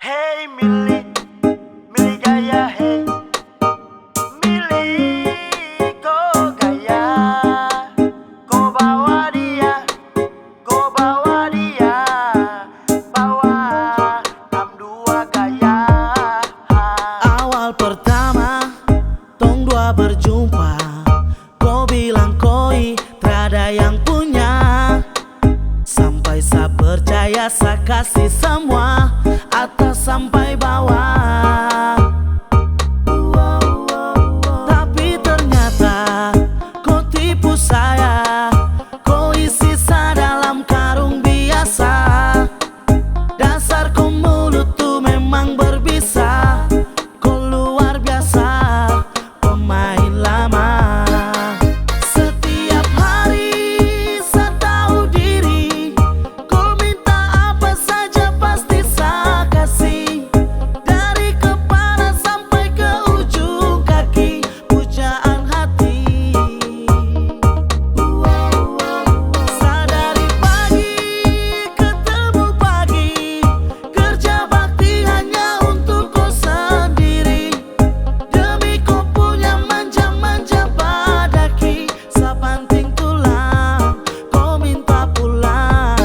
Hey Mili, Mili gaya hey, Mili kau gaya, kau bawa dia, bawa am2 gaya. Awal pertama tong dua berjumpa, kau bilang koi trada yang punya. Sampai sa percaya sa kasih semua, atas sampai bawah. Tapi ternyata kau tipu saya, kau isi sa dalam karung biasa. Dasar kau mulut tuh memang berbisa, kau luar biasa, pemain lama. Setiap hari sa tahu diri, kau minta apa saja pasti sa kasih. Dari kepala sampai ke ujung kaki, pujaan hati. Sa dari pagi ketemu pagi, kerja bakti hanya untuk kau sendiri. Demi kau punya manja-manja badaki, sa banting tulang, kau minta pulang.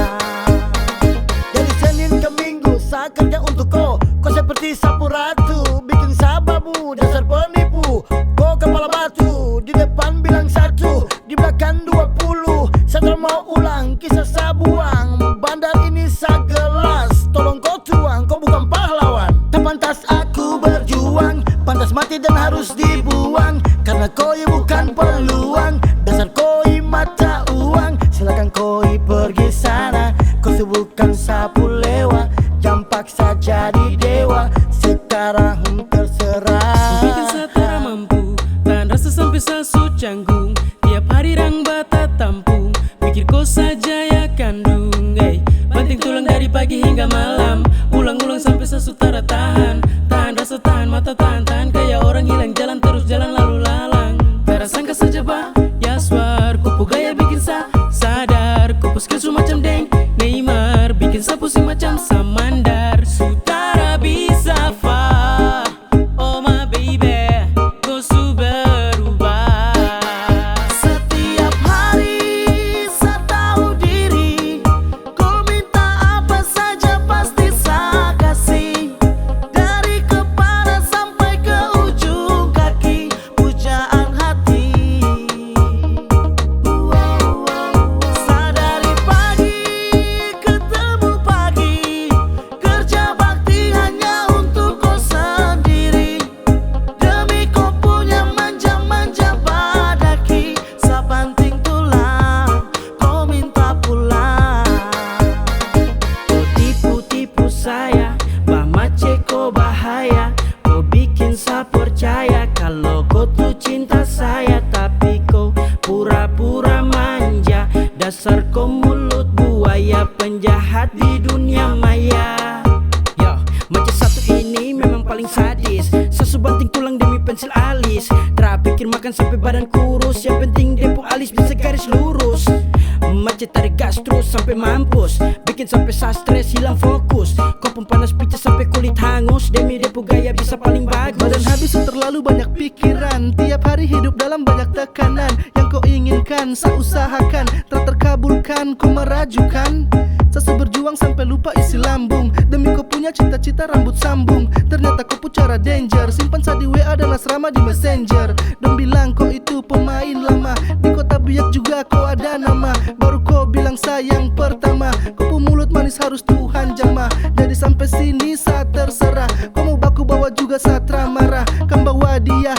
Dari Senin ke Minggu sa kerja untuk kau seperti sapu ratu, bikin sababu dasar penipu. Kau kepala batu, di depan bilang 1, di belakang 20. Saya mau ulang kisah sa buang, bandar ini sa gelas, tolong kau tuang, kau bukan pahlawan. Tak pantas aku berjuang, pantas mati dan harus dibuang, karena koi bukan peluang. Dasar koi mata uang, silakan koi pergi sana. Kau bukan sapu lewa, jampak saja di dewa. Sekarang terserah. Bikin sa tak mampu, tahan rasa sampai sasu canggung. Tiap hari rang bata tampung, pikir kau saja ya kandung. Banting tulang dari pagi hingga malam, ulang-ulang sampai sasu tara tahan. Tahan rasa, tahan mata, tahan kayak orang hilang jalan, terus jalan lalu lalang. Tara sangka saja bah, ya suar kupu gaya bikin sa sadar. Kupus kesu macam deng Neymar, bikin sa pusing macam Samandar. Sutara bisa fa, oh my baby, kau su berubah. Setiap hari sa tahu diri, kau minta apa saja pasti sa kasih. Dari kepala sampai ke ujung kaki, pujaan hati. Sa dari pagi ketemu pagi, kerja bakti hanya untuk kau sendiri. Demi kau punya manja-manja badaki, sa banting tulang, kau minta pulang. Kau tipu-tipu saya, bah mace kau bahaya. Kau bikin sa percaya kalau kau tuh cinta saya, tapi kau pura-pura manja. Dasar kau mulut buaya, penjahat di dunia maya. Yo, macam satu ini memang paling sadis, sasu banting tulang demi pensil alis. Pikir makan sampai badan kurus, yang penting depo alis bisa garis lurus. Macet tarik gas terus sampai mampus, bikin sampai sa stres hilang fokus. Kau pun panas picit sampai kulit hangus, demi depo gaya bisa paling bagus. Badan habis terlalu banyak pikiran, tiap hari hidup dalam banyak tekanan. Yang kau inginkan, sa usahakan, tak terkabulkan, kau merajukan. Saya berjuang sampai lupa isi lambung, demi kau punya cita-cita rambut sambung. Ternyata kau cara danger, simpan sa di WA dan asrama di messenger. Dan bilang kau itu pemain lama, di kota biak juga kau ada nama. Baru kau bilang sayang pertama, kau pun mulut manis harus Tuhan jamah. Jadi sampai sini sa terserah, kau mau baku bawa juga satra marah. Kan bawa dia,